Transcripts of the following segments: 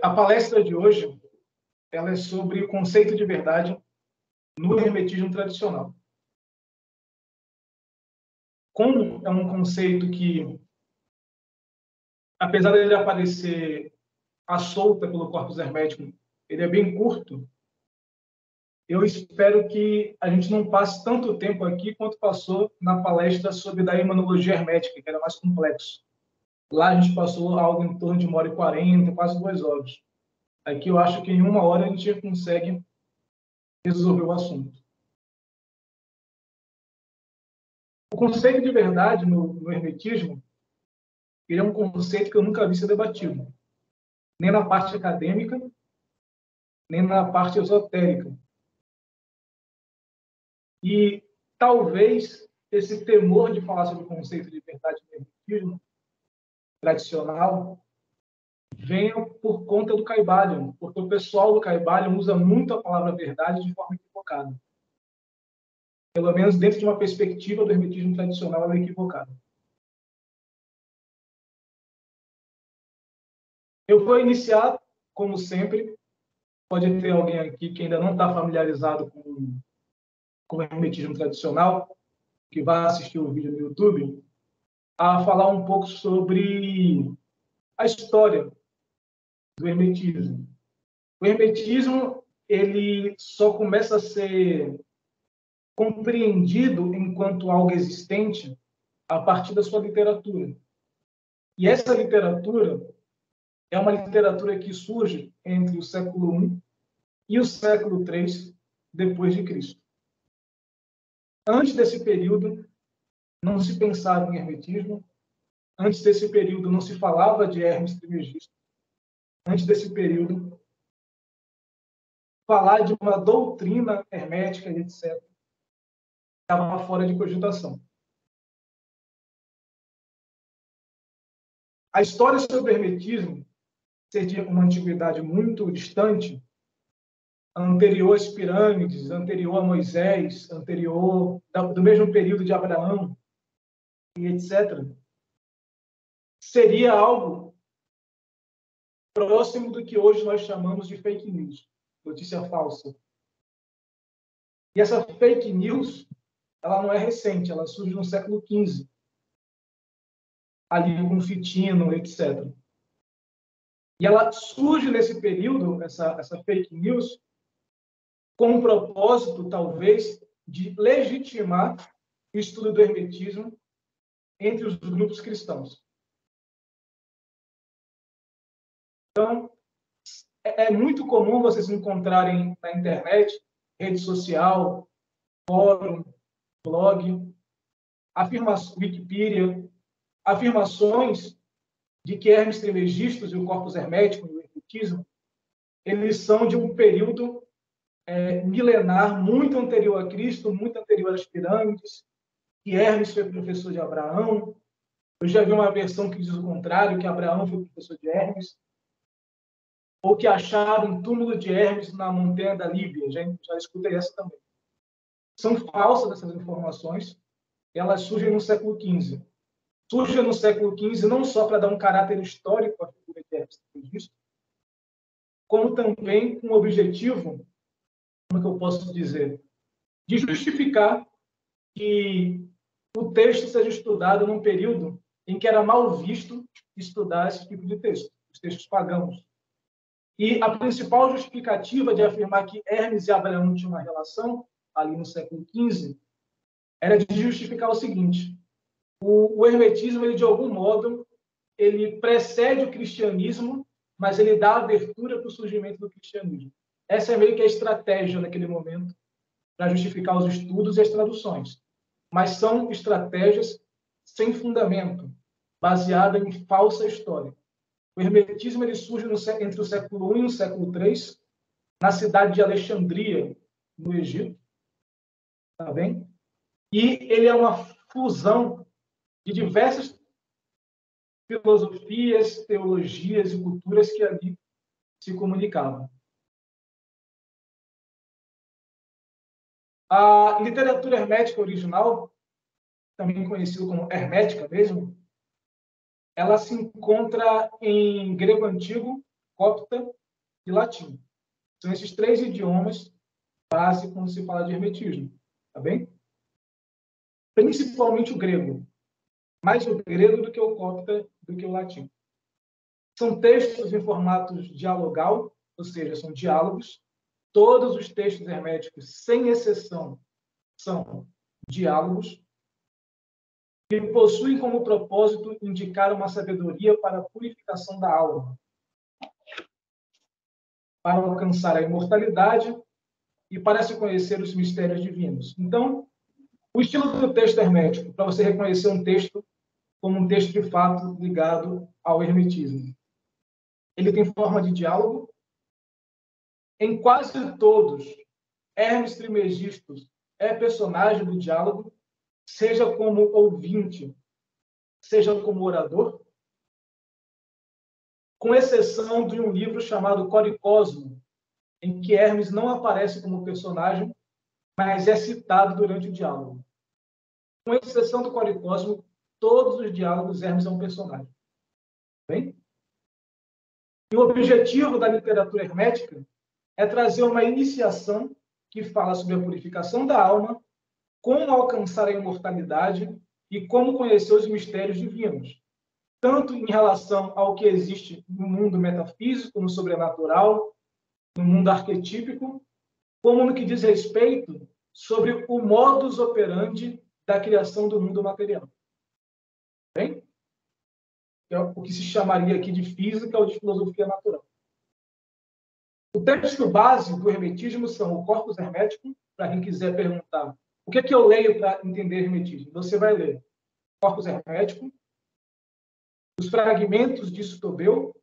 A palestra de hoje ela é sobre o conceito de verdade no hermetismo tradicional. Como é um conceito que, apesar de ele aparecer à solta pelo corpus hermético, ele é bem curto, eu espero que a gente não passe tanto tempo aqui quanto passou na palestra sobre daimonologia hermética, que era mais complexo. Lá a gente passou algo em torno de 1h40, quase 2 horas. Aqui eu acho que em 1 hora a gente consegue resolver o assunto. O conceito de verdade no hermetismo, ele é um conceito que eu nunca vi ser debatido, nem na parte acadêmica, nem na parte esotérica. E talvez esse temor de falar sobre o conceito de verdade no hermetismo tradicional venha por conta do Caibalion, porque o pessoal do Caibalion usa muito a palavra verdade de forma equivocada. Pelo menos dentro de uma perspectiva do hermetismo tradicional, ela é equivocada. Eu vou iniciar, como sempre. Pode ter alguém aqui que ainda não está familiarizado com o hermetismo tradicional, que vai assistir o vídeo no YouTube, a falar um pouco sobre a história do hermetismo. O hermetismo ele só começa a ser compreendido enquanto algo existente a partir da sua literatura. E essa literatura é uma literatura que surge entre o século I e o século III depois de Cristo. Antes desse período, não se pensava em hermetismo. Antes desse período, não se falava de Hermes Trismegisto. Antes desse período, falar de uma doutrina hermética, etc., estava fora de cogitação. A história sobre o hermetismo ser de uma antiguidade muito distante, anterior às pirâmides, anterior a Moisés, anterior do mesmo período de Abraão, e etc., seria algo próximo do que hoje nós chamamos de fake news, notícia falsa. E essa fake news, ela não é recente, ela surge no século XV, ali com Fitino, etc. E ela surge nesse período, essa fake news, com o propósito, talvez, de legitimar o estudo do hermetismo entre os grupos cristãos. Então, é muito comum vocês encontrarem na internet, rede social, fórum, blog, Wikipedia, afirmações de que Hermes Trismegisto e o corpus hermético e o hermetismo, eles são de um período milenar, muito anterior a Cristo, muito anterior às pirâmides, que Hermes foi professor de Abraão. Eu já vi uma versão que diz o contrário, que Abraão foi professor de Hermes, ou que acharam um túmulo de Hermes na montanha da Líbia. Já escutei essa também. São falsas essas informações, elas surgem no século XV. Surgem no século XV não só para dar um caráter histórico à figura de Hermes Trismegisto, como também com o objetivo, como é que eu posso dizer, de justificar que o texto seja estudado num período em que era mal visto estudar esse tipo de texto, os textos pagãos. E a principal justificativa de afirmar que Hermes e Abraão tinham uma relação, ali no século XV, era de justificar o seguinte: o hermetismo, ele, de algum modo, ele precede o cristianismo, mas ele dá abertura para o surgimento do cristianismo. Essa é meio que a estratégia naquele momento para justificar os estudos e as traduções. Mas são estratégias sem fundamento, baseadas em falsa história. O hermetismo ele surge entre o século I e o século III, na cidade de Alexandria, no Egito. Tá bem? E ele é uma fusão de diversas filosofias, teologias e culturas que ali se comunicavam. A literatura hermética original, também conhecida como hermética mesmo, ela se encontra em grego antigo, copta e latim. São esses 3 idiomas base quando se fala de hermetismo, tá bem? Principalmente o grego. Mais o grego do que o copta, do que o latim. São textos em formatos dialogal, ou seja, são diálogos. Todos os textos herméticos, sem exceção, são diálogos que possuem como propósito indicar uma sabedoria para a purificação da alma, para alcançar a imortalidade e para se conhecer os mistérios divinos. Então, o estilo do texto hermético, para você reconhecer um texto como um texto de fato ligado ao hermetismo. Ele tem forma de diálogo. Em quase todos, Hermes Trismegisto é personagem do diálogo, seja como ouvinte, seja como orador, com exceção de um livro chamado Coricosmo, em que Hermes não aparece como personagem, mas é citado durante o diálogo. Com exceção do Coricosmo, todos os diálogos Hermes é um personagem. Bem? E o objetivo da literatura hermética é trazer uma iniciação que fala sobre a purificação da alma, como alcançar a imortalidade e como conhecer os mistérios divinos, tanto em relação ao que existe no mundo metafísico, no sobrenatural, no mundo arquetípico, como no que diz respeito sobre o modus operandi da criação do mundo material. Bem? É o que se chamaria aqui de física ou de filosofia natural. O texto base do hermetismo são o Corpus Hermeticum, para quem quiser perguntar o que é que eu leio para entender hermetismo. Você vai ler Corpus Hermeticum, os fragmentos de Sutobeu,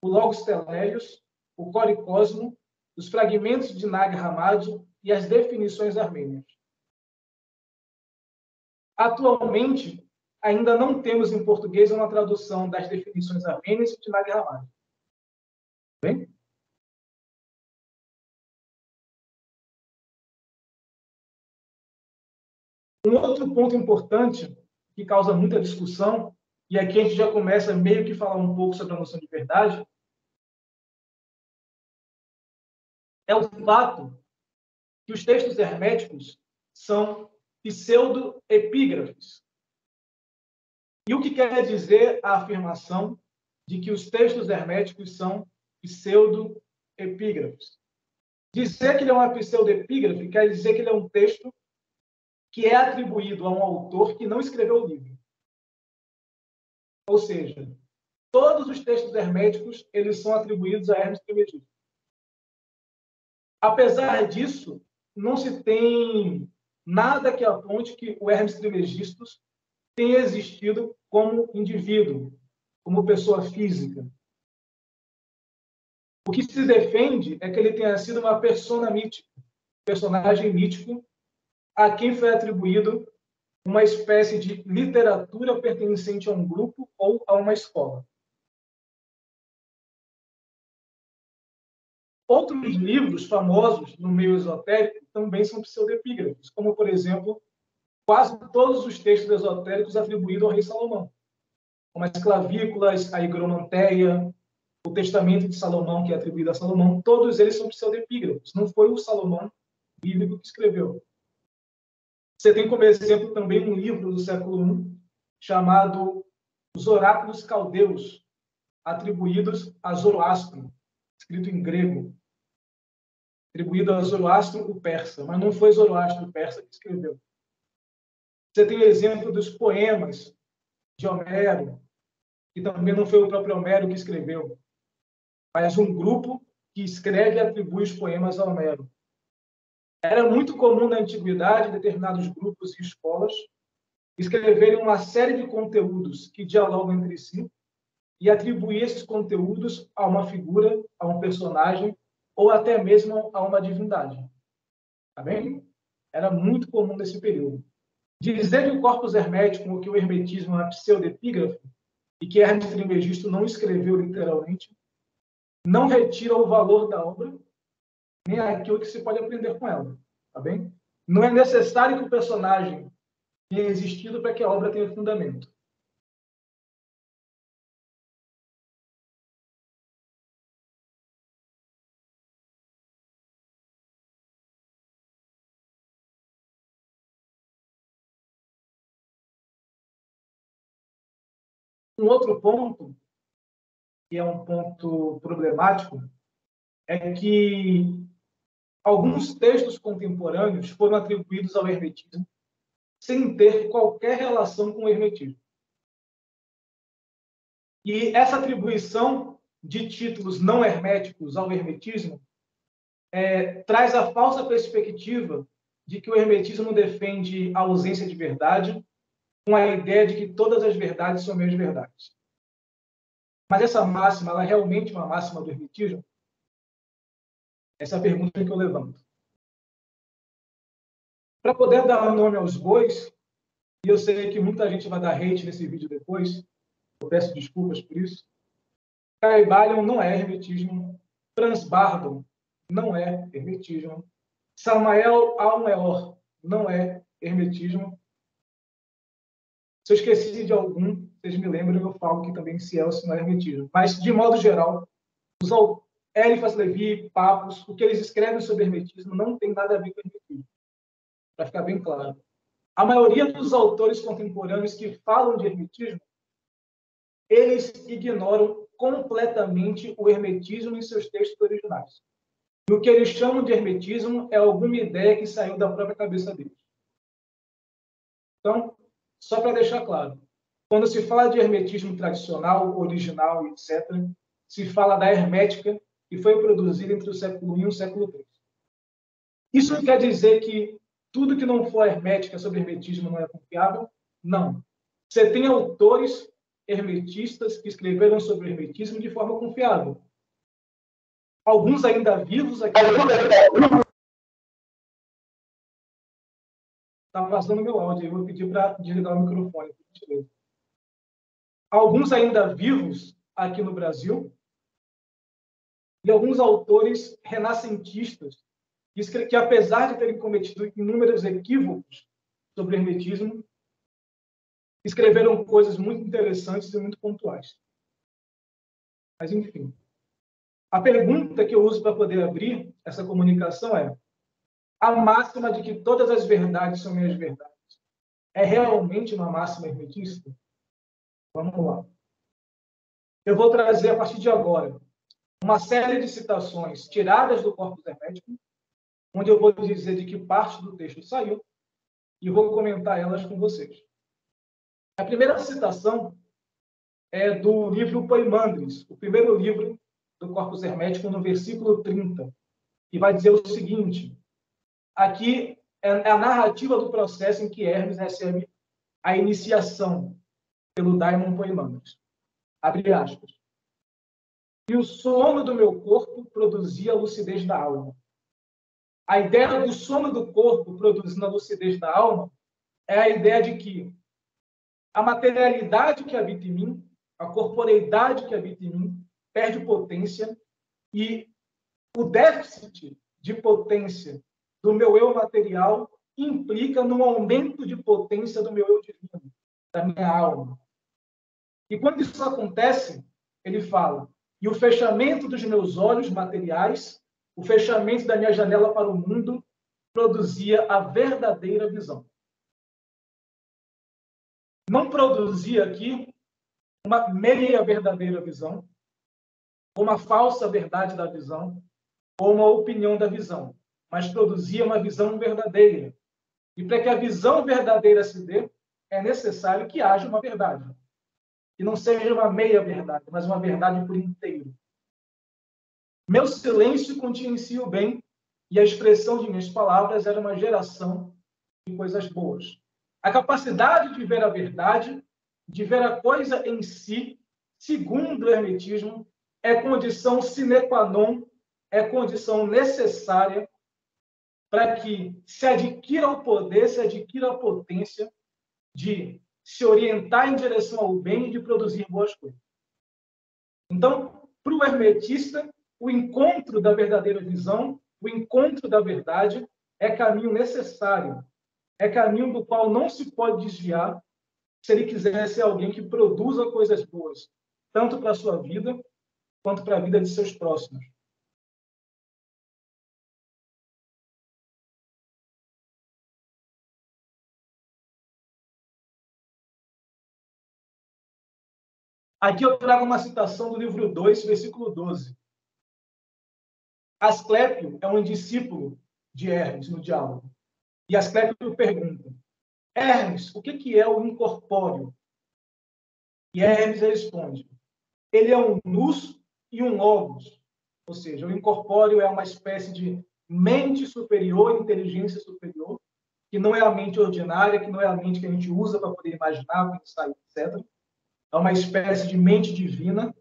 o Logos Teleios, o Coricosmo, os fragmentos de Nag Hammadi e as definições armênias. Atualmente, ainda não temos em português uma tradução das definições armênias e de Nag Hammadi. Bem? Um outro ponto importante que causa muita discussão, e aqui a gente já começa meio que falar um pouco sobre a noção de verdade, é o fato que os textos herméticos são pseudo-epígrafes. E o que quer dizer a afirmação de que os textos herméticos são pseudo-epígrafes? Dizer que ele é uma pseudo-epígrafe quer dizer que ele é um texto que é atribuído a um autor que não escreveu o livro. Ou seja, todos os textos herméticos eles são atribuídos a Hermes Trismegisto. Apesar disso, não se tem nada que aponte que o Hermes Trismegisto tenha existido como indivíduo, como pessoa física. O que se defende é que ele tenha sido uma persona mítica, personagem mítico, a quem foi atribuído uma espécie de literatura pertencente a um grupo ou a uma escola. Outros livros famosos no meio esotérico também são pseudepígrafos, como, por exemplo, quase todos os textos esotéricos atribuídos ao rei Salomão, como as clavículas, a higromanteia, o Testamento de Salomão, que é atribuído a Salomão, todos eles são pseudepígrafos. Não foi o Salomão bíblico que escreveu. Você tem como exemplo também um livro do século I chamado Os Oráculos Caldeus, atribuídos a Zoroastro, escrito em grego, atribuído a Zoroastro, o persa, mas não foi Zoroastro, o persa, que escreveu. Você tem o exemplo dos poemas de Homero, que também não foi o próprio Homero que escreveu, mas um grupo que escreve e atribui os poemas a Homero. Era muito comum na antiguidade determinados grupos e escolas escreverem uma série de conteúdos que dialogam entre si e atribuir esses conteúdos a uma figura, a um personagem ou até mesmo a uma divindade. Tá bem? Era muito comum nesse período. Dizer que o corpus hermético ou que o hermetismo é uma pseudepígrafe e que Hermes Trismegisto não escreveu literalmente não retira o valor da obra nem aquilo que se pode aprender com ela. Tá bem? Não é necessário que o personagem tenha existido para que a obra tenha fundamento. Um outro ponto, que é um ponto problemático, é que alguns textos contemporâneos foram atribuídos ao hermetismo sem ter qualquer relação com o hermetismo. E essa atribuição de títulos não herméticos ao hermetismo traz a falsa perspectiva de que o hermetismo defende a ausência de verdade, com a ideia de que todas as verdades são meias verdades. Mas essa máxima, ela é realmente uma máxima do hermetismo? Essa é a pergunta que eu levanto. Para poder dar nome aos bois, e eu sei que muita gente vai dar hate nesse vídeo depois, eu peço desculpas por isso, Caibalion não é hermetismo, Franz Bardon não é hermetismo, Samael Aun-Weor não é hermetismo. Se eu esqueci de algum, vocês me lembram, eu falo que também Cielce não é hermetismo. Mas, de modo geral, os Eliphas Levi, Papos, o que eles escrevem sobre hermetismo não tem nada a ver com hermetismo, para ficar bem claro. A maioria dos autores contemporâneos que falam de hermetismo, eles ignoram completamente o hermetismo em seus textos originais. E o que eles chamam de hermetismo é alguma ideia que saiu da própria cabeça deles. Então, só para deixar claro, quando se fala de hermetismo tradicional, original, etc., se fala da hermética, que foi produzida entre o século I e o século III. Isso não quer dizer que tudo que não for hermética sobre hermetismo não é confiável? Não. Você tem autores hermetistas que escreveram sobre o hermetismo de forma confiável. Alguns ainda vivos aqui. Está passando meu áudio, eu vou pedir para desligar o microfone. Alguns ainda vivos aqui no Brasil e alguns autores renascentistas que, apesar de terem cometido inúmeros equívocos sobre o hermetismo, escreveram coisas muito interessantes e muito pontuais. Mas, enfim. A pergunta que eu uso para poder abrir essa comunicação é: a máxima de que todas as verdades são minhas verdades é realmente uma máxima hermetista? Vamos lá. Eu vou trazer, a partir de agora, uma série de citações tiradas do corpus hermético, onde eu vou dizer de que parte do texto saiu e vou comentar elas com vocês. A primeira citação é do livro Poimandres, o primeiro livro do corpus hermético, no versículo 30, que vai dizer o seguinte: aqui é a narrativa do processo em que Hermes recebe a iniciação pelo daimon Poimandres. Abre aspas. E o sono do meu corpo produzia a lucidez da alma. A ideia do sono do corpo produzindo a lucidez da alma é a ideia de que a materialidade que habita em mim, a corporeidade que habita em mim, perde potência e o déficit de potência do meu eu material implica no aumento de potência do meu eu divino, da minha alma. E quando isso acontece, ele fala, e o fechamento dos meus olhos materiais, o fechamento da minha janela para o mundo, produzia a verdadeira visão. Não produzia aqui uma meia verdadeira visão, uma falsa verdade da visão, ou uma opinião da visão, mas produzia uma visão verdadeira. E para que a visão verdadeira se dê, é necessário que haja uma verdade. Que não seja uma meia verdade, mas uma verdade por inteiro. Meu silêncio continha em si o bem, e a expressão de minhas palavras era uma geração de coisas boas. A capacidade de ver a verdade, de ver a coisa em si, segundo o hermetismo, é condição sine qua non, é condição necessária para que se adquira o poder, se adquira a potência de se orientar em direção ao bem e de produzir boas coisas. Então, para o hermetista, o encontro da verdadeira visão, o encontro da verdade, é caminho necessário, é caminho do qual não se pode desviar se ele quiser ser alguém que produza coisas boas, tanto para a sua vida, quanto para a vida de seus próximos. Aqui eu trago uma citação do livro 2, versículo 12. Asclépio é um discípulo de Hermes no diálogo. E Asclépio pergunta: Hermes, o que é o incorpóreo? E Hermes responde: ele é um nous e um logos. Ou seja, o incorpóreo é uma espécie de mente superior, inteligência superior, que não é a mente ordinária, que não é a mente que a gente usa para poder imaginar, pensar, etc. É uma espécie de mente divina.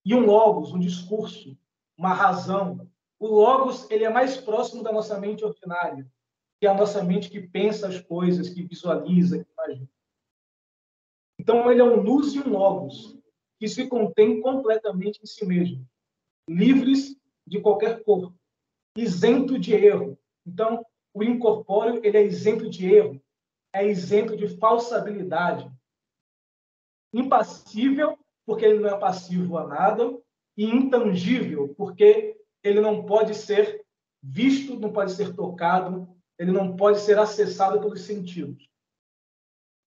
E um logos, um discurso, uma razão. O logos, ele é mais próximo da nossa mente ordinária, que é a nossa mente que pensa as coisas, que visualiza, que imagina. Então, ele é um nous e um logos, que se contém completamente em si mesmo, livres de qualquer corpo, isento de erro. Então, o incorpóreo, ele é isento de erro, é isento de falsabilidade. Impassível, porque ele não é passivo a nada, e intangível, porque ele não pode ser visto, não pode ser tocado, ele não pode ser acessado pelos sentidos.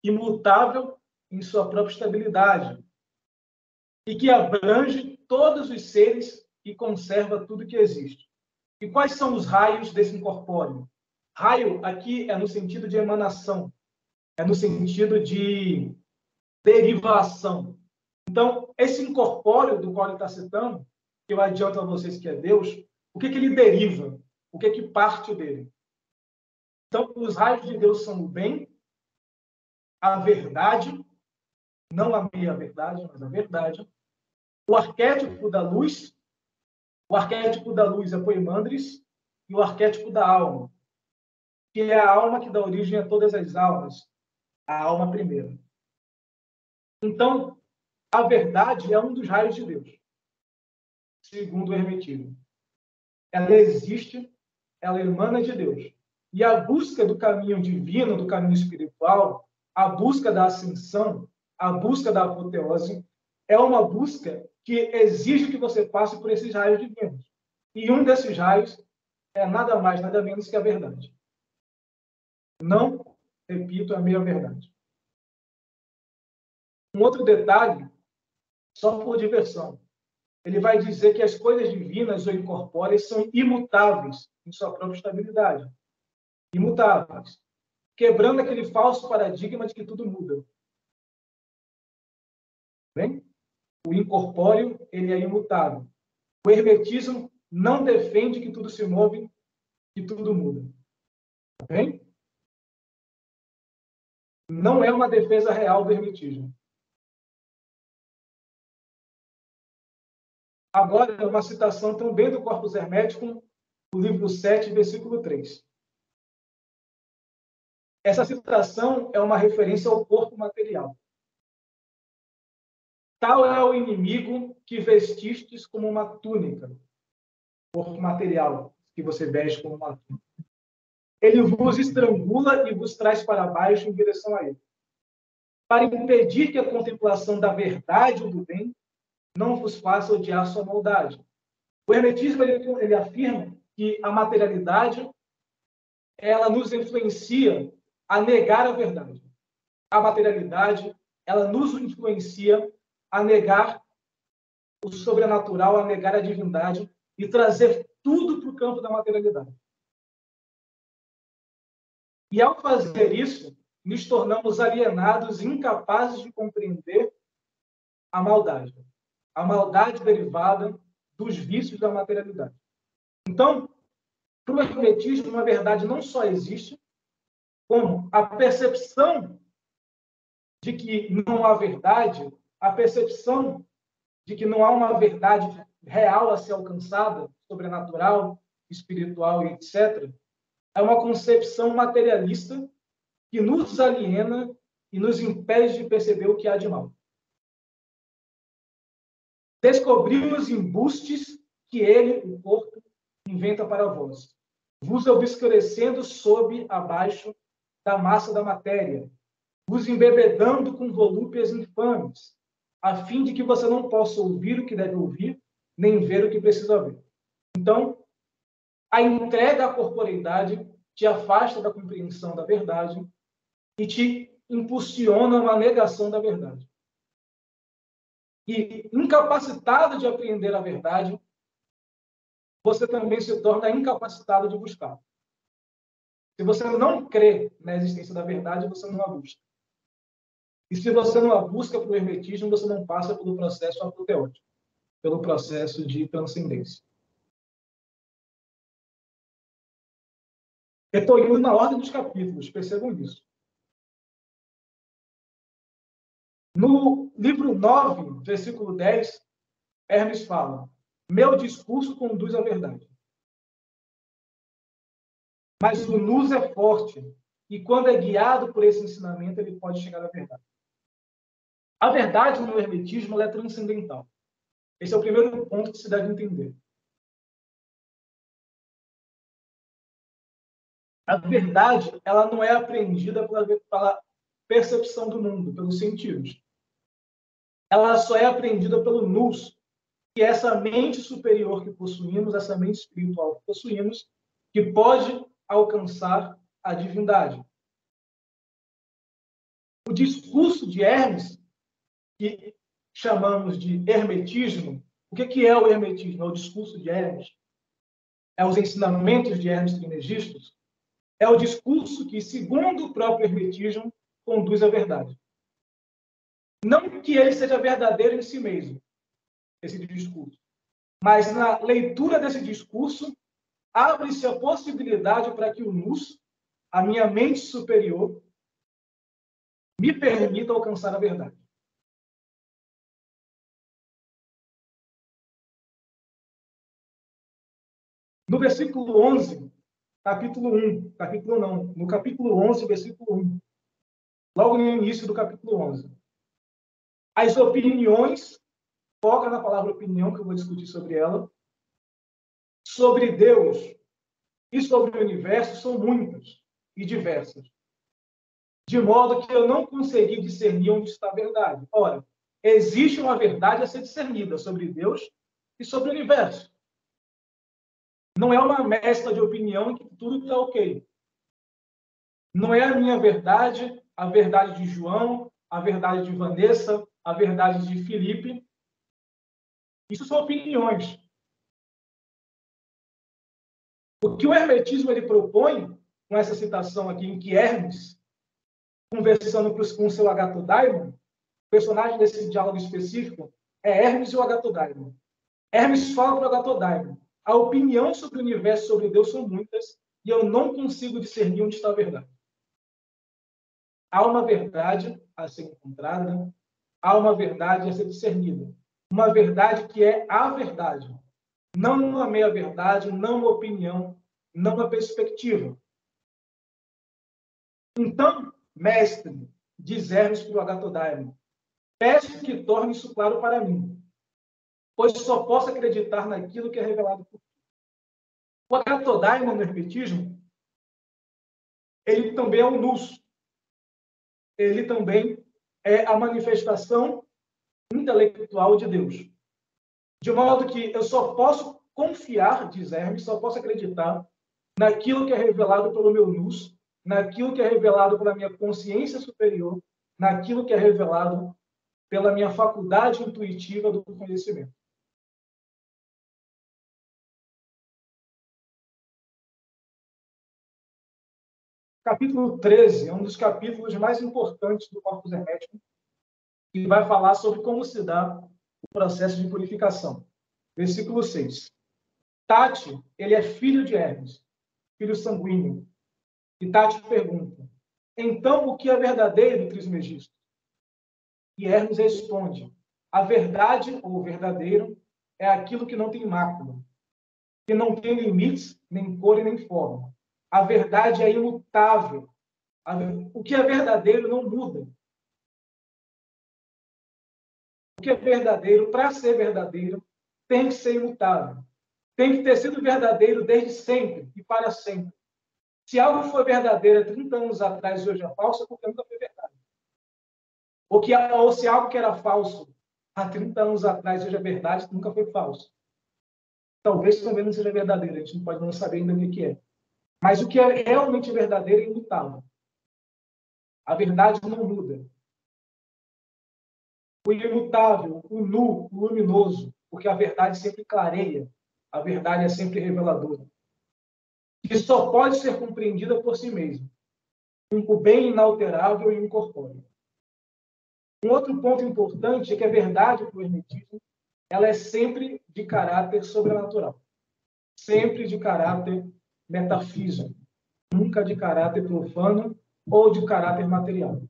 Imutável em sua própria estabilidade, e que abrange todos os seres e conserva tudo que existe. E quais são os raios desse incorpóreo? Raio aqui é no sentido de emanação, é no sentido de derivação. Então, esse incorpóreo do qual ele está citando, que eu adianto a vocês que é Deus, o que ele deriva? O que parte dele? Então, os raios de Deus são o bem, a verdade, não a meia-verdade, mas a verdade, o arquétipo da luz. O arquétipo da luz é Poimandres, e o arquétipo da alma, que é a alma que dá origem a todas as almas, a alma primeira. Então, a verdade é um dos raios de Deus, segundo o Hermetismo. Ela existe, ela emana de Deus. E a busca do caminho divino, do caminho espiritual, a busca da ascensão, a busca da apoteose, é uma busca que exige que você passe por esses raios divinos. E um desses raios é nada mais, nada menos que a verdade. Não, repito, a meia-verdade. Um outro detalhe, só por diversão. Ele vai dizer que as coisas divinas ou incorpóreas são imutáveis em sua própria estabilidade. Imutáveis. Quebrando aquele falso paradigma de que tudo muda. Bem? O incorpóreo, ele é imutável. O hermetismo não defende que tudo se move, que tudo muda. Bem? Não é uma defesa real do hermetismo. Agora, é uma citação também do Corpus Hermeticum, do livro 7, versículo 3. Essa citação é uma referência ao corpo material. Tal é o inimigo que vestistes como uma túnica. Corpo material, que você veste como uma túnica. Ele vos estrangula e vos traz para baixo em direção a ele, para impedir que a contemplação da verdade ou do bem não vos faça odiar sua maldade. O hermetismo ele afirma que a materialidade ela nos influencia a negar a verdade. A materialidade ela nos influencia a negar o sobrenatural, a negar a divindade e trazer tudo para o campo da materialidade. E ao fazer isso, nos tornamos alienados, incapazes de compreender a maldade derivada dos vícios da materialidade. Então, para o hermetismo, uma verdade não só existe, como a percepção de que não há verdade, a percepção de que não há uma verdade real a ser alcançada, sobrenatural, espiritual e etc., é uma concepção materialista que nos aliena e nos impede de perceber o que há de mal. Descobriu os embustes que ele, o corpo, inventa para vós, vos obscurecendo sob abaixo da massa da matéria, vos embebedando com volúpias infames, a fim de que você não possa ouvir o que deve ouvir, nem ver o que precisa ver. Então, a entrega à corporeidade te afasta da compreensão da verdade e te impulsiona uma negação da verdade. e incapacitado de apreender a verdade, você também se torna incapacitado de buscar. Se você não crê na existência da verdade, você não a busca. E se você não a busca pelo hermetismo, você não passa pelo processo apoteótico, pelo processo de transcendência. Eu estou indo na ordem dos capítulos, percebam isso. No livro 9, versículo 10, Hermes fala: meu discurso conduz à verdade. Mas o nous é forte, e quando é guiado por esse ensinamento, ele pode chegar à verdade. A verdade no hermetismo é transcendental. Esse é o primeiro ponto que se deve entender. A verdade, ela não é apreendida pela percepção do mundo, pelos sentidos. Ela só é apreendida pelo nous, que é essa mente superior que possuímos, essa mente espiritual que possuímos, que pode alcançar a divindade. O discurso de Hermes, que chamamos de hermetismo, o que é o hermetismo? É o discurso de Hermes? É os ensinamentos de Hermes Trismegisto? É o discurso que, segundo o próprio hermetismo, conduz à verdade. Não que ele seja verdadeiro em si mesmo, esse discurso, mas na leitura desse discurso, abre-se a possibilidade para que o nous, a minha mente superior, me permita alcançar a verdade. No versículo 11, no capítulo 11, versículo 1, logo no início do capítulo 11, as opiniões, foca na palavra opinião, que eu vou discutir sobre ela, sobre Deus e sobre o universo são muitas e diversas, de modo que eu não consegui discernir onde está a verdade. Ora, existe uma verdade a ser discernida sobre Deus e sobre o universo. Não é uma mescla de opinião em que tudo está ok. Não é a minha verdade, a verdade de João, a verdade de Vanessa, a verdade de Felipe. Isso são opiniões. O que o hermetismo ele propõe, com essa citação aqui, em que Hermes, conversando com o seu Agatodaimon, o personagem desse diálogo específico é Hermes e o Agatodaimon. Hermes fala para o Agatodaimon: a opinião sobre o universo, sobre Deus, são muitas, e eu não consigo discernir onde está a verdade. Há uma verdade a ser encontrada, há uma verdade a ser discernida. Uma verdade que é a verdade. Não uma meia-verdade, não uma opinião, não uma perspectiva. Então, mestre, diz Hermes para o Agatodaimon, peço que torne isso claro para mim, pois só posso acreditar naquilo que é revelado por ti. O Agatodaimon, no hermetismo, ele também é um nous. Ele também é a manifestação intelectual de Deus. De modo que eu só posso confiar, diz Hermes, só posso acreditar naquilo que é revelado pelo meu nous, naquilo que é revelado pela minha consciência superior, naquilo que é revelado pela minha faculdade intuitiva do conhecimento. Capítulo 13 é um dos capítulos mais importantes do Corpus Hermético, que vai falar sobre como se dá o processo de purificação. Versículo 6. Tati, ele é filho de Hermes, filho sanguíneo. E Tati pergunta: então, o que é verdadeiro, Trismegisto? E Hermes responde: a verdade, ou verdadeiro, é aquilo que não tem mácula, que não tem limites, nem cor e nem forma. A verdade é imutável. O que é verdadeiro não muda. O que é verdadeiro, para ser verdadeiro, tem que ser imutável. Tem que ter sido verdadeiro desde sempre e para sempre. Se algo foi verdadeiro há 30 anos atrás e hoje é falso, é porque nunca foi verdade. Ou se algo que era falso há 30 anos atrás seja verdade, nunca foi falso. Talvez também não seja verdadeiro, a gente não pode não saber ainda o que é. Mas o que é realmente verdadeiro é imutável. A verdade não muda. o imutável, o nu, o luminoso, porque a verdade sempre clareia, a verdade é sempre reveladora, que só pode ser compreendida por si mesmo, o bem inalterável e incorpóreo. Um outro ponto importante é que a verdade para o hermetismo ela é sempre de caráter sobrenatural, sempre de caráter metafísico, nunca de caráter profano ou de caráter material.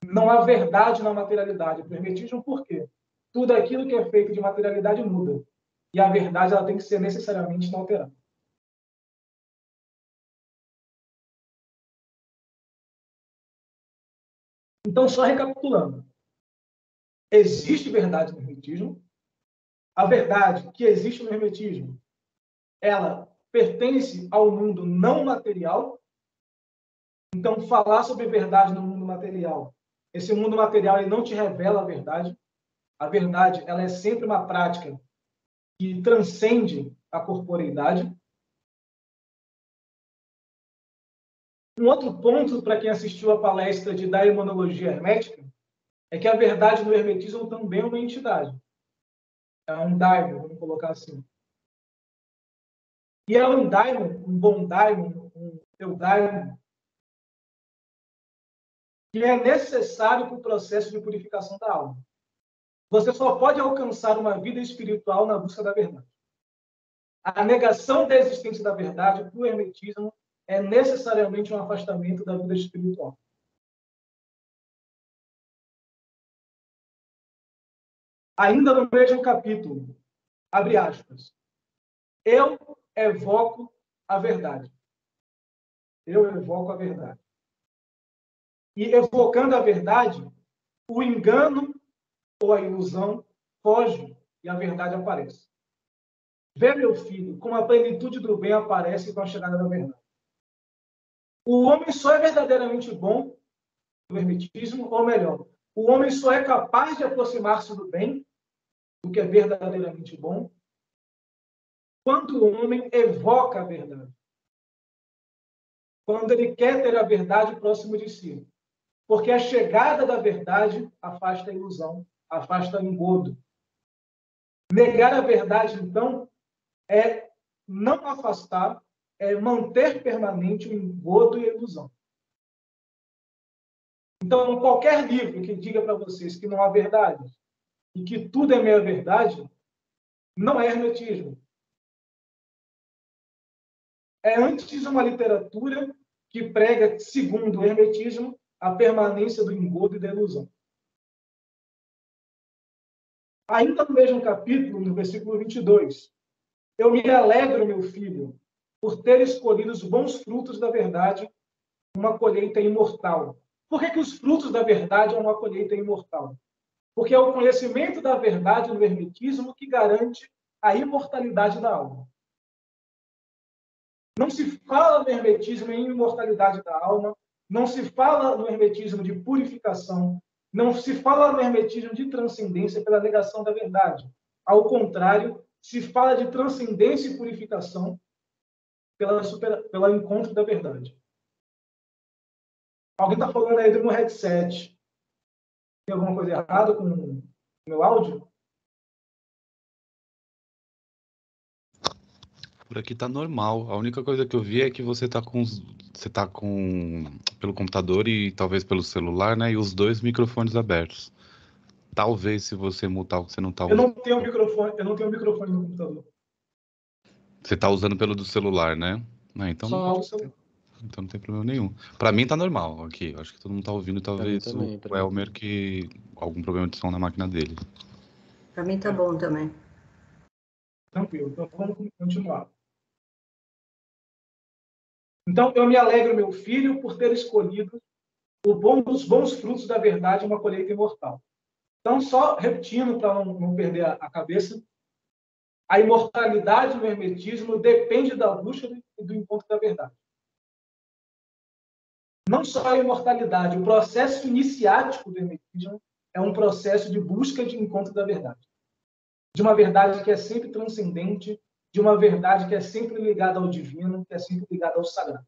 Não há verdade na materialidade para o hermetismo, por quê? Tudo aquilo que é feito de materialidade muda. E a verdade ela tem que ser necessariamente inalterável. Então, só recapitulando. Existe verdade no hermetismo. A verdade que existe no hermetismo, ela pertence ao mundo não material. Então, falar sobre verdade no mundo material, esse mundo material ele não te revela a verdade. A verdade ela é sempre uma prática que transcende a corporeidade. Um outro ponto para quem assistiu a palestra de daimonologia hermética é que a verdade no hermetismo também é uma entidade. É um daimon, vamos colocar assim. E é um daimon, um bom daimon, um eudaimon, que é necessário para o processo de purificação da alma. Você só pode alcançar uma vida espiritual na busca da verdade. A negação da existência da verdade para o hermetismo é necessariamente um afastamento da vida espiritual. Ainda no mesmo capítulo, abre aspas, eu evoco a verdade. Eu evoco a verdade. E evocando a verdade, o engano ou a ilusão foge e a verdade aparece. Vê, meu filho, como a plenitude do bem aparece com a chegada da verdade. O homem só é verdadeiramente bom no hermetismo, ou melhor, o homem só é capaz de aproximar-se do bem, do que é verdadeiramente bom, quando o homem evoca a verdade. Quando ele quer ter a verdade próximo de si. Porque a chegada da verdade afasta a ilusão, afasta o engodo. Negar a verdade, então, é não afastar, é manter permanente o engodo e a ilusão. Então, qualquer livro que diga para vocês que não há verdade e que tudo é meia verdade, não é hermetismo. É antes uma literatura que prega, segundo o hermetismo, a permanência do engodo e da ilusão. Ainda no mesmo capítulo, no versículo 22, eu me alegro, meu filho, por ter escolhido os bons frutos da verdade, uma colheita imortal. Por que os frutos da verdade é uma colheita imortal? Porque é o conhecimento da verdade no hermetismo que garante a imortalidade da alma. Não se fala no hermetismo em imortalidade da alma, não se fala no hermetismo de purificação, não se fala no hermetismo de transcendência pela negação da verdade. Ao contrário, se fala de transcendência e purificação pelo encontro da verdade. Alguém está falando aí do meu headset. Tem alguma coisa errada com o meu áudio? Por aqui tá normal. A única coisa que eu vi é que você tá pelo computador e talvez pelo celular, né? E os dois microfones abertos. Talvez se você mutar o que você não tá Eu usando. não tenho microfone no computador. Você tá usando pelo do celular, né? Ah, então Só não, áudio celular. então não tem problema nenhum. Pra mim tá normal aqui. Eu acho que todo mundo tá ouvindo, Pra mim talvez também, o Elmer que algum problema de som na máquina dele. Para mim tá bom também. Tranquilo. Então vamos continuar. Então eu me alegro, meu filho, por ter escolhido os bons frutos da verdade, uma colheita imortal. Então, só repetindo para não perder a cabeça, a imortalidade no hermetismo depende da busca e do encontro da verdade. Não só a imortalidade, o processo iniciático do hermetismo é um processo de busca de encontro da verdade. De uma verdade que é sempre transcendente, de uma verdade que é sempre ligada ao divino, que é sempre ligada ao sagrado.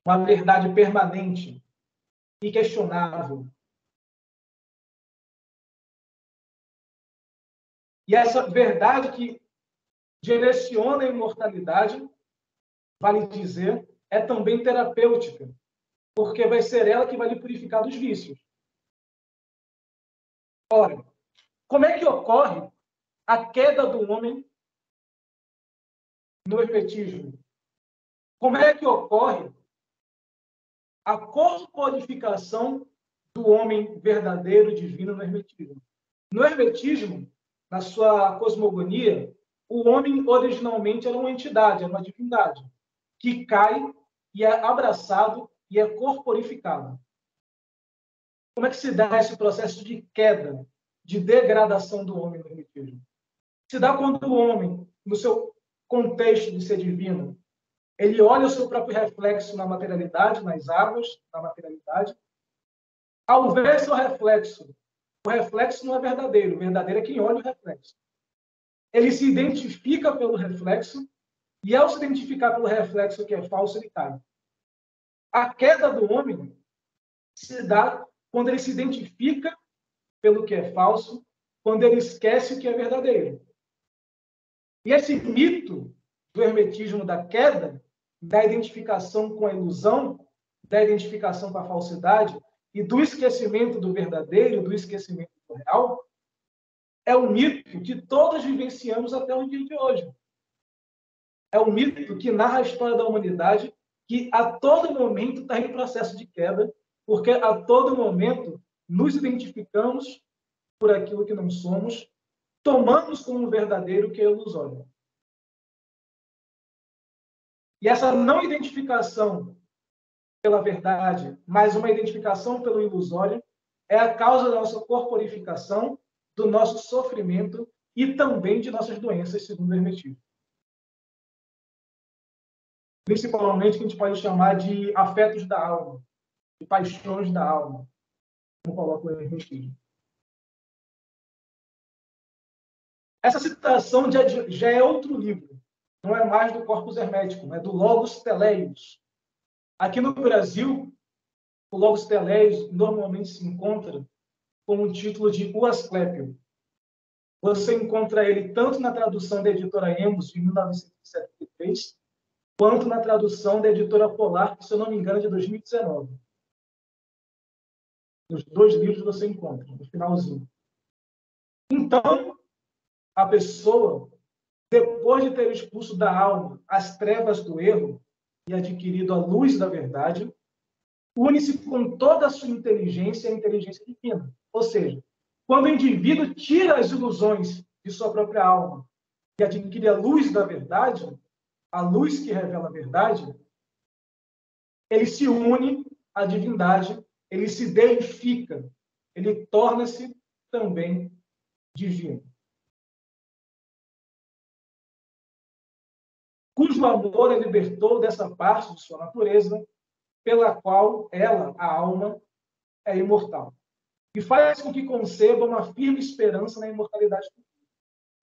Uma verdade permanente, inquestionável, E essa verdade que direciona a imortalidade, vale dizer, é também terapêutica, porque vai ser ela que vai lhe purificar dos vícios. Ora, como é que ocorre a queda do homem no hermetismo? Como é que ocorre a corporificação do homem verdadeiro, divino, no hermetismo? No hermetismo, na sua cosmogonia, o homem originalmente era uma entidade, era uma divindade, que cai e é abraçado e é corporificado. Como é que se dá esse processo de queda, de degradação do homem no hermetismo? Se dá quando o homem, no seu contexto de ser divino, ele olha o seu próprio reflexo na materialidade, nas águas, na materialidade. Ao ver seu reflexo, o reflexo não é verdadeiro, o verdadeiro é quem olha o reflexo. Ele se identifica pelo reflexo, e ao se identificar pelo reflexo que é falso, ele cai. A queda do homem se dá quando ele se identifica pelo que é falso, quando ele esquece o que é verdadeiro. E esse mito do hermetismo da queda, da identificação com a ilusão, da identificação com a falsidade e do esquecimento do verdadeiro, do esquecimento do real, é um mito que todos vivenciamos até o dia de hoje. É um mito que narra a história da humanidade, que a todo momento está em processo de queda, porque a todo momento nos identificamos por aquilo que não somos, tomamos como verdadeiro o que é ilusório. E essa não identificação pela verdade, mas uma identificação pelo ilusório, é a causa da nossa corporificação, do nosso sofrimento e também de nossas doenças, segundo o hermetismo. Principalmente que a gente pode chamar de afetos da alma, de paixões da alma, como coloca o hermetismo. Essa citação já é outro livro, não é mais do Corpus Hermético, é do Logos Teleios. Aqui no Brasil, o Logos Teleios normalmente se encontra com o título de O Asclépio. Você encontra ele tanto na tradução da editora Emos, de 1973, quanto na tradução da editora Polar, que, se eu não me engano, é de 2019. Os dois livros você encontra, no finalzinho. Então, a pessoa, depois de ter expulso da alma as trevas do erro e adquirido a luz da verdade, une-se com toda a sua inteligência à inteligência divina. Ou seja, quando o indivíduo tira as ilusões de sua própria alma e adquire a luz da verdade, a luz que revela a verdade, ele se une à divindade, ele se deifica, ele torna-se também divino. Cujo amor a libertou dessa parte de sua natureza, pela qual ela, a alma, é imortal. E faz com que conceba uma firme esperança na imortalidade.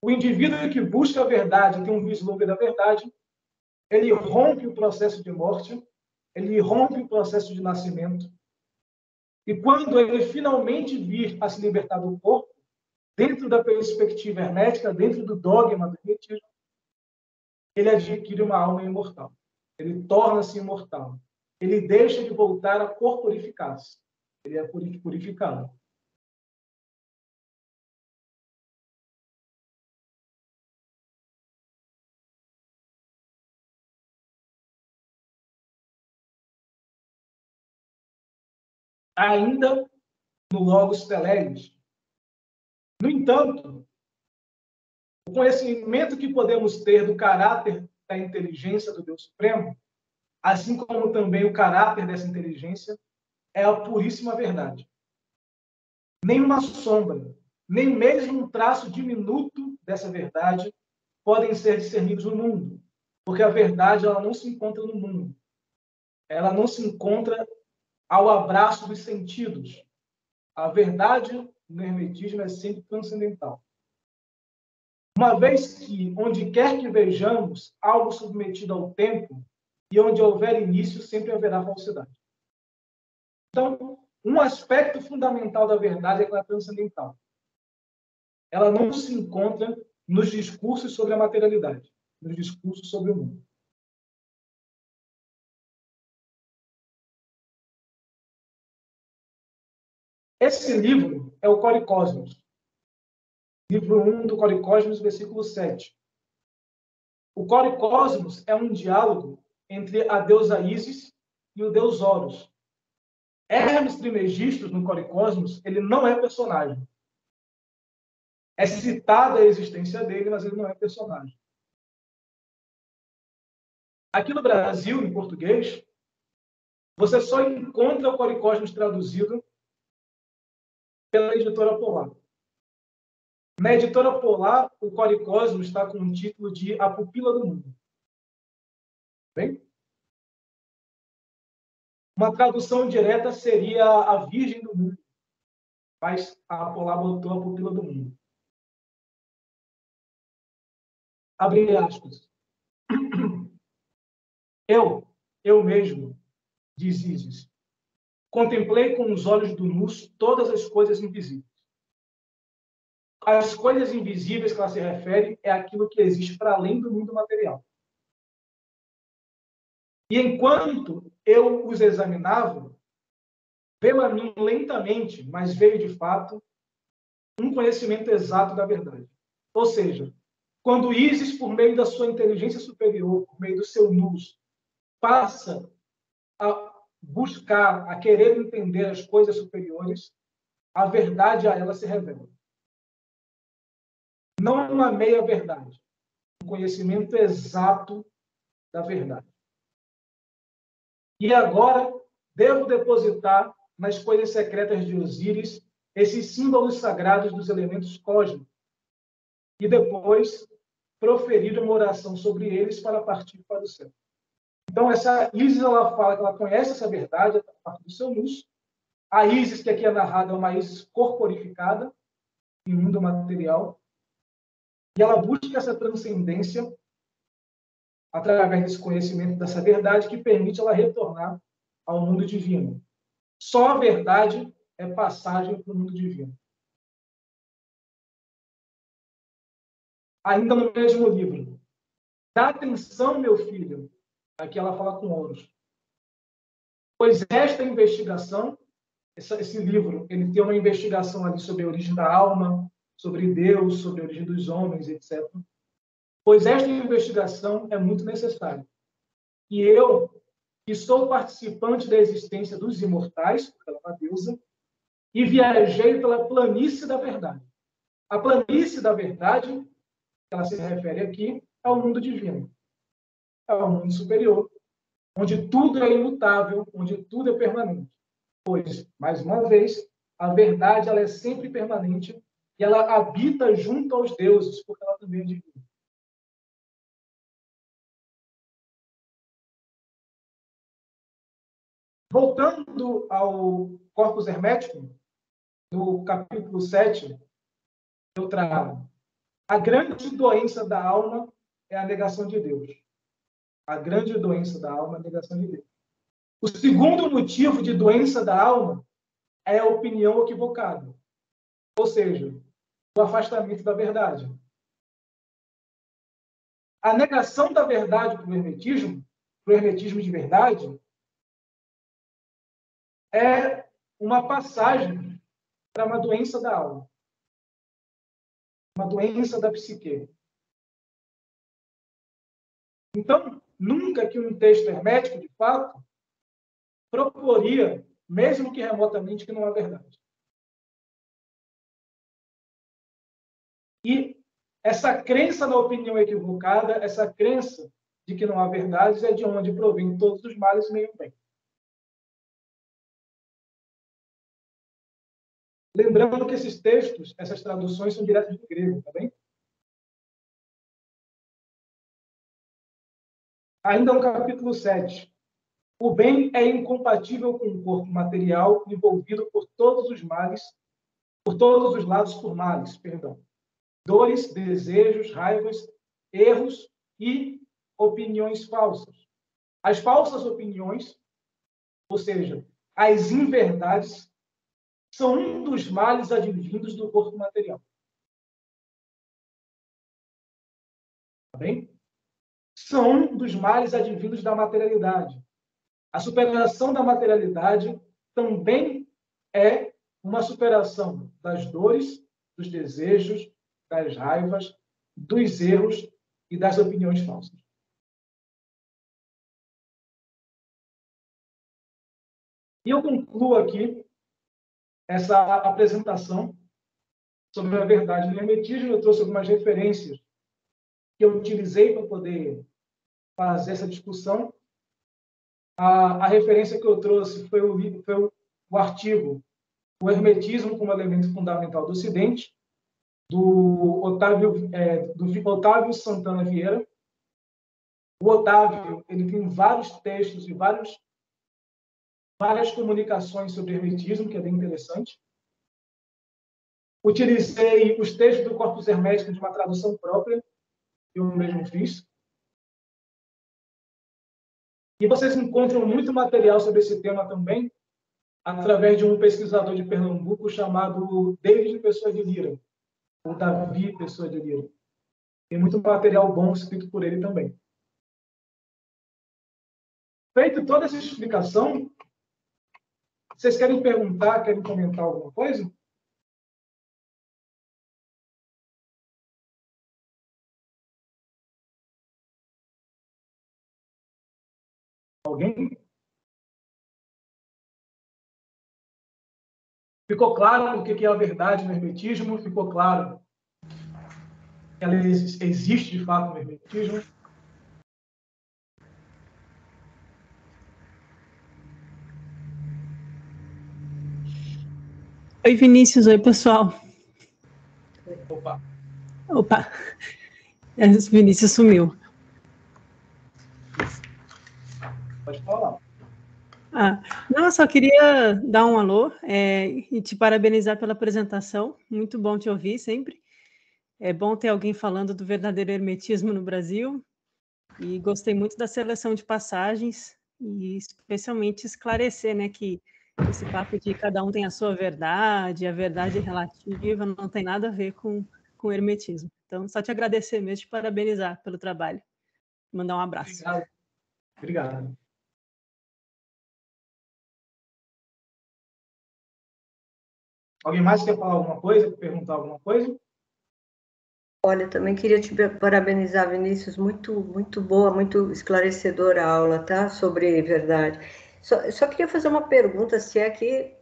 O indivíduo que busca a verdade, tem um vislumbre da verdade, ele rompe o processo de morte, ele rompe o processo de nascimento. E quando ele finalmente vir a se libertar do corpo, dentro da perspectiva hermética, dentro do dogma do hermetismo, ele adquire uma alma imortal. Ele torna-se imortal. Ele deixa de voltar a corporificar-se. Ele é purificado. Ainda no Logos Teleios. No entanto, o conhecimento que podemos ter do caráter da inteligência do Deus Supremo, assim como também o caráter dessa inteligência, é a puríssima verdade. Nenhuma sombra, nem mesmo um traço diminuto dessa verdade podem ser discernidos no mundo, porque a verdade ela não se encontra no mundo. Ela não se encontra ao abraço dos sentidos. A verdade no hermetismo é sempre transcendental. Uma vez que, onde quer que vejamos algo submetido ao tempo, e onde houver início, sempre haverá falsidade. Então, um aspecto fundamental da verdade é que ela é transcendental. ela não se encontra nos discursos sobre a materialidade, nos discursos sobre o mundo. Esse livro é o Coricosmos. Livro 1 do Coricosmos, versículo 7. O Coricosmos é um diálogo entre a deusa Ísis e o deus Horus. Hermes Trismegisto, no Coricosmos, ele não é personagem. É citada a existência dele, mas ele não é personagem. Aqui no Brasil, em português, você só encontra o Coricosmos traduzido pela editora Polar. Na editora Polar, o Coricosmos está com o título de A Pupila do Mundo. Bem? Uma tradução direta seria A Virgem do Mundo, mas a Polar botou A Pupila do Mundo. Abre aspas. Eu mesmo, diz Ísis, contemplei com os olhos do Nus todas as coisas invisíveis. As coisas invisíveis que ela se refere é aquilo que existe para além do mundo material. E enquanto eu os examinava, veio a mim lentamente, mas veio de fato, um conhecimento exato da verdade. Ou seja, quando Ísis, por meio da sua inteligência superior, por meio do seu Nus, passa a buscar, a querer entender as coisas superiores, a verdade a ela se revela. Não uma meia-verdade, um conhecimento exato da verdade. E agora, devo depositar nas coisas secretas de Osíris esses símbolos sagrados dos elementos cósmicos e depois proferir uma oração sobre eles para partir para o céu. Então, essa Ísis, ela fala que ela conhece essa verdade a partir do seu Nus. A Ísis, que aqui é narrada, é uma Ísis corporificada, em mundo material, e ela busca essa transcendência através desse conhecimento dessa verdade que permite ela retornar ao mundo divino. Só a verdade é passagem para o mundo divino. Ainda no mesmo livro, dá atenção, meu filho, aqui ela fala com Horus, pois esta investigação, esse livro, ele tem uma investigação ali sobre a origem da alma, sobre Deus, sobre a origem dos homens, etc. Pois esta investigação é muito necessária. E eu, que sou participante da existência dos imortais, porque ela é uma deusa, e viajei pela planície da verdade. A planície da verdade, que ela se refere aqui, é o mundo divino. É o mundo superior, onde tudo é imutável, onde tudo é permanente. Pois, mais uma vez, a verdade ela é sempre permanente e ela habita junto aos deuses, porque ela também é divina. Voltando ao Corpus Hermético, no capítulo 7, eu trago: a grande doença da alma é a negação de Deus. A grande doença da alma é a negação de Deus. O segundo motivo de doença da alma é a opinião equivocada. Ou seja, o afastamento da verdade. A negação da verdade para o hermetismo de verdade, é uma passagem para uma doença da alma. Uma doença da psique. Então, nunca que um texto hermético, de fato, proporia, mesmo que remotamente, que não há verdade. E essa crença na opinião equivocada, essa crença de que não há verdades, é de onde provém todos os males, meio bem. Lembrando que esses textos, essas traduções, são diretas do grego, tá bem? Ainda no capítulo 7. O bem é incompatível com o corpo material envolvido por todos os males, por todos os lados por males, perdão. Dores, desejos, raivas, erros e opiniões falsas. As falsas opiniões, ou seja, as inverdades, são um dos males advindos do corpo material. bem? São um dos males advindos da materialidade. A superação da materialidade também é uma superação das dores, dos desejos, das raivas, dos erros e das opiniões falsas. E eu concluo aqui essa apresentação sobre a verdade do hermetismo. Eu trouxe algumas referências que eu utilizei para poder fazer essa discussão. A referência que eu trouxe foi o artigo O Hermetismo como Elemento Fundamental do Ocidente, do Otávio Santana Vieira. O Otávio ele tem vários textos e várias comunicações sobre hermetismo, que é bem interessante. Utilizei os textos do Corpus Hermético de uma tradução própria, que eu mesmo fiz. E vocês encontram muito material sobre esse tema também, através de um pesquisador de Pernambuco chamado David Pessoa de Lira, ou Davi Pessoa de Lira. Tem muito material bom escrito por ele também. Feito toda essa explicação, vocês querem perguntar, querem comentar alguma coisa? Alguém? Ficou claro o que é a verdade no hermetismo? Ficou claro que ela existe de fato no hermetismo? Oi, Vinícius. Oi, pessoal. Opa. Opa. O Vinícius sumiu. Pode falar. Não, eu só queria dar um alô e te parabenizar pela apresentação. Muito bom te ouvir sempre. É bom ter alguém falando do verdadeiro hermetismo no Brasil. E gostei muito da seleção de passagens e especialmente esclarecer, né, que esse papo de cada um tem a sua verdade, a verdade relativa, não tem nada a ver com o hermetismo. Então, só te agradecer mesmo, te parabenizar pelo trabalho. Mandar um abraço. Obrigado. Alguém mais quer falar alguma coisa, perguntar alguma coisa? Olha, também queria te parabenizar, Vinícius, muito boa, muito esclarecedora a aula, tá? Sobre verdade. Só queria fazer uma pergunta, se é que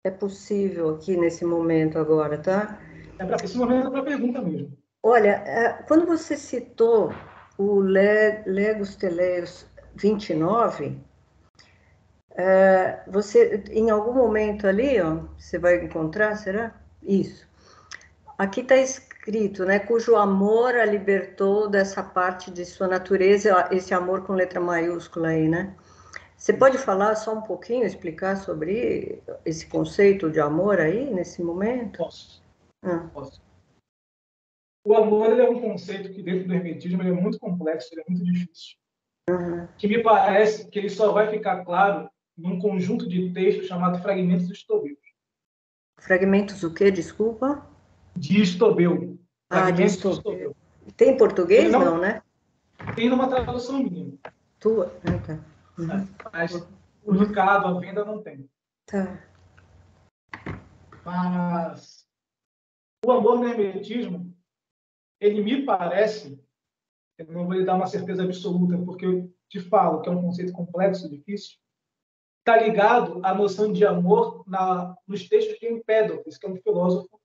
é possível aqui nesse momento agora, tá? Esse momento é para pergunta mesmo. Olha, quando você citou o Legos Teleios 29, você, em algum momento ali, ó, você vai encontrar, será? Isso. Aqui está escrito, né? Cujo amor a libertou dessa parte de sua natureza, esse amor com letra maiúscula aí, né? Você pode falar só um pouquinho, explicar sobre esse conceito de amor aí, nesse momento? Posso. Posso. O amor ele é um conceito que, dentro do hermetismo, ele é muito complexo, ele é muito difícil. Que me parece que ele só vai ficar claro num conjunto de textos chamado Fragmentos Estobeus. Fragmentos o quê? Desculpa? De Estobeu. Fragmentos de Estobeu. Tem em português, não, né? Tem numa tradução minha. Tua? Tá. Mas publicado, à venda, não tem. Tá. Mas o amor no hermetismo, ele me parece, eu não vou lhe dar uma certeza absoluta, porque eu te falo que é um conceito complexo e difícil, está ligado à noção de amor nos textos de Empédocles, que é um filósofo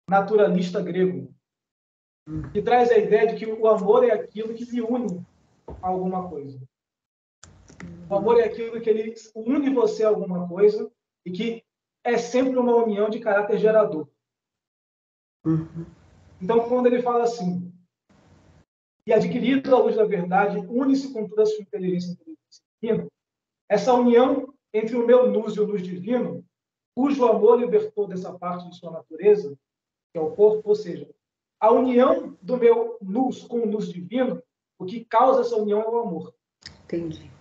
naturalista grego, que traz a ideia de que o amor é aquilo que lhe une a alguma coisa. O amor é aquilo que ele une você a alguma coisa e que é sempre uma união de caráter gerador. Então, quando ele fala assim, e adquirido a luz da verdade, une-se com toda a sua inteligência divina, essa união entre o meu nus e o nus divino, cujo amor libertou dessa parte de sua natureza, que é o corpo, ou seja, a união do meu nus com o nus divino, o que causa essa união é o amor. Entendi.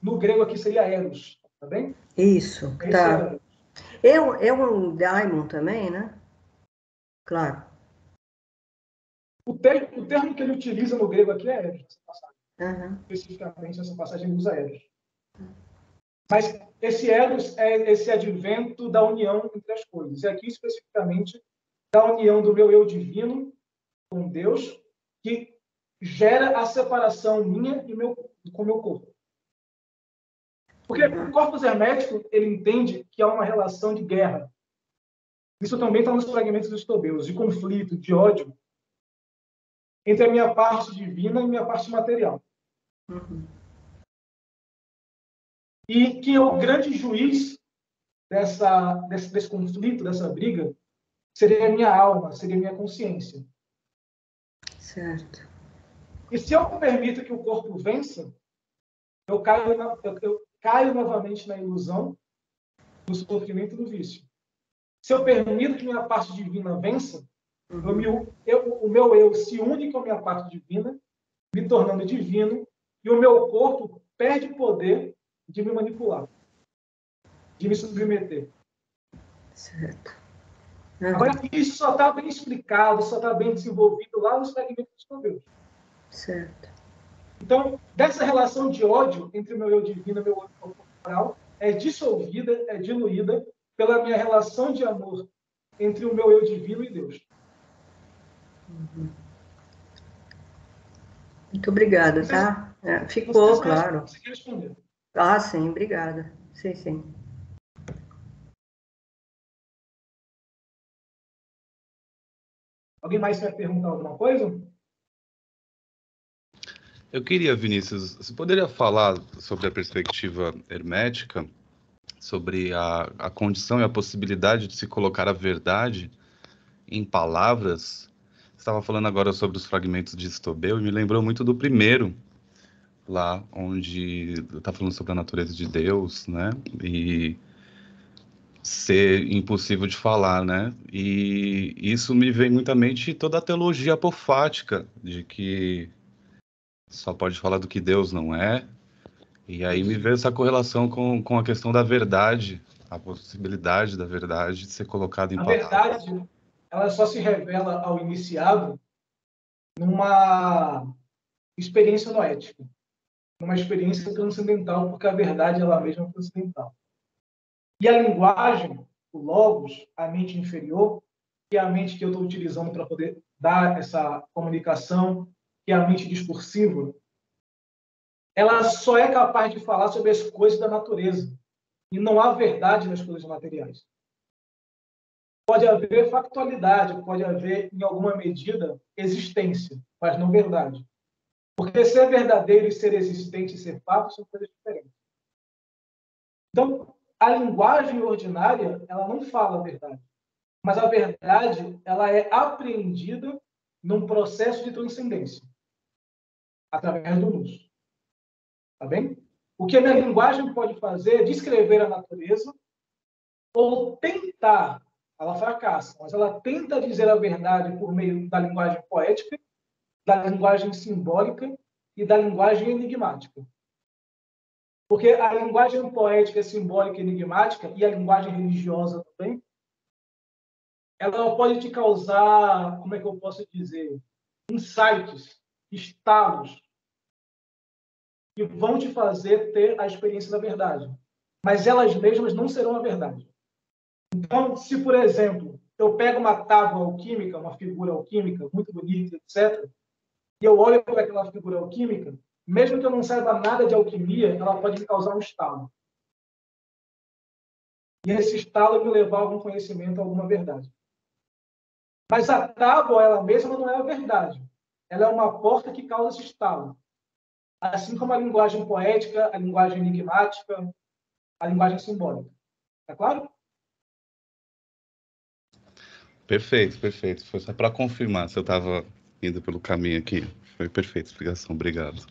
No grego aqui seria eros, tá bem? Isso, tá. É um daimon também, né? Claro. O termo que ele utiliza no grego aqui é eros, nessa passagem. Uhum. Especificamente, nessa passagem ele usa eros. Mas esse eros é esse advento da união entre as coisas. E aqui, especificamente, da união do meu eu divino com Deus, que gera a separação minha e com o meu corpo. Porque o corpus hermético, ele entende que há uma relação de guerra. Isso também está nos fragmentos dos Tobeus, de conflito, de ódio, entre a minha parte divina e a minha parte material. Uhum. E quem é o grande juiz desse conflito, dessa briga, seria a minha alma, seria a minha consciência. Certo. E se eu permito que o corpo vença, eu caio novamente na ilusão do sofrimento e do vício. Se eu permito que minha parte divina vença, o meu eu se une com a minha parte divina, me tornando divino, e o meu corpo perde o poder de me manipular, de me submeter. Certo. Agora, isso só está bem explicado, só está bem desenvolvido lá nos fragmentos dos Tobeus. Certo. Então, dessa relação de ódio entre o meu eu divino e o meu eu corporal é dissolvida, é diluída pela minha relação de amor entre o meu eu divino e Deus. Muito obrigada, tá? Ficou, claro. Você quer responder? Ah, sim, obrigada. Sim, sim. Alguém mais quer perguntar alguma coisa? Eu queria, Vinícius, você poderia falar sobre a perspectiva hermética, sobre a condição e a possibilidade de se colocar a verdade em palavras? Você estava falando agora sobre os fragmentos de Estobel e me lembrou muito do primeiro, lá onde está falando sobre a natureza de Deus, né? E ser impossível de falar, né? E isso me vem muito à mente toda a teologia apofática, de que só pode falar do que Deus não é. E aí me veio essa correlação com a questão da verdade, a possibilidade da verdade de ser colocada em A palavras. verdade, ela só se revela ao iniciado numa experiência noética, numa experiência transcendental, porque a verdade ela mesma é transcendental. E a linguagem, o logos, a mente inferior, que é a mente que eu estou utilizando para poder dar essa comunicação, que é a mente discursiva, ela só é capaz de falar sobre as coisas da natureza. E não há verdade nas coisas materiais. Pode haver factualidade, pode haver, em alguma medida, existência, mas não verdade. Porque ser verdadeiro e ser existente e ser fato são coisas diferentes. Então, a linguagem ordinária, ela não fala a verdade. Mas a verdade, ela é apreendida num processo de transcendência, através do luz. Tá bem? O que a minha linguagem pode fazer é descrever a natureza ou tentar, ela fracassa, mas ela tenta dizer a verdade por meio da linguagem poética, da linguagem simbólica e da linguagem enigmática. Porque a linguagem poética, simbólica e enigmática, e a linguagem religiosa também, ela pode te causar, como é que eu posso dizer, insights, estalos, que vão te fazer ter a experiência da verdade. Mas elas mesmas não serão a verdade. Então, se, por exemplo, eu pego uma tábua alquímica, uma figura alquímica muito bonita, etc., e eu olho para aquela figura alquímica, mesmo que eu não saiba nada de alquimia, ela pode me causar um estalo. E esse estalo me levar a algum conhecimento, a alguma verdade. Mas a tábua, ela mesma, não é a verdade. Ela é uma porta que causa esse estalo. Assim como a linguagem poética, a linguagem enigmática, a linguagem simbólica. Tá claro? Perfeito, perfeito. Foi só para confirmar se eu estava indo pelo caminho aqui. Foi perfeita a explicação, obrigado.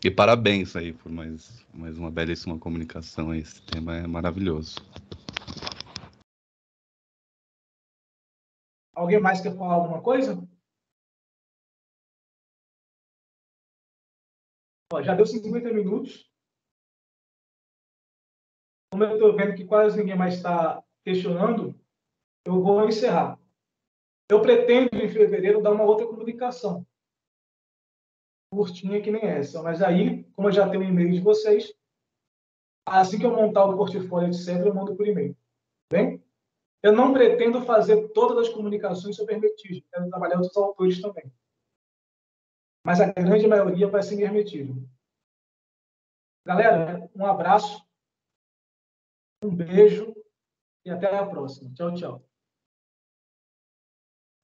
E parabéns aí por mais uma belíssima comunicação. Esse tema é maravilhoso. Alguém mais quer falar alguma coisa? Ó, já deu 50 minutos. Como eu estou vendo que quase ninguém mais está questionando, eu vou encerrar. Eu pretendo, em fevereiro, dar uma outra comunicação, curtinha que nem essa. Mas aí, como eu já tenho o e-mail de vocês, assim que eu montar o portfólio, etc., eu mando por e-mail. Bem? Eu não pretendo fazer todas as comunicações sobre hermetismo. Quero trabalhar outros autores também. Mas a grande maioria vai ser hermetismo. Galera, um abraço, um beijo e até a próxima. Tchau, tchau.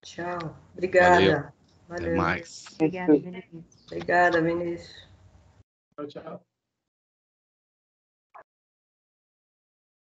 Tchau. Obrigada. Valeu. Até mais. Obrigada, Vinícius. Obrigada, Vinícius. Tchau, tchau.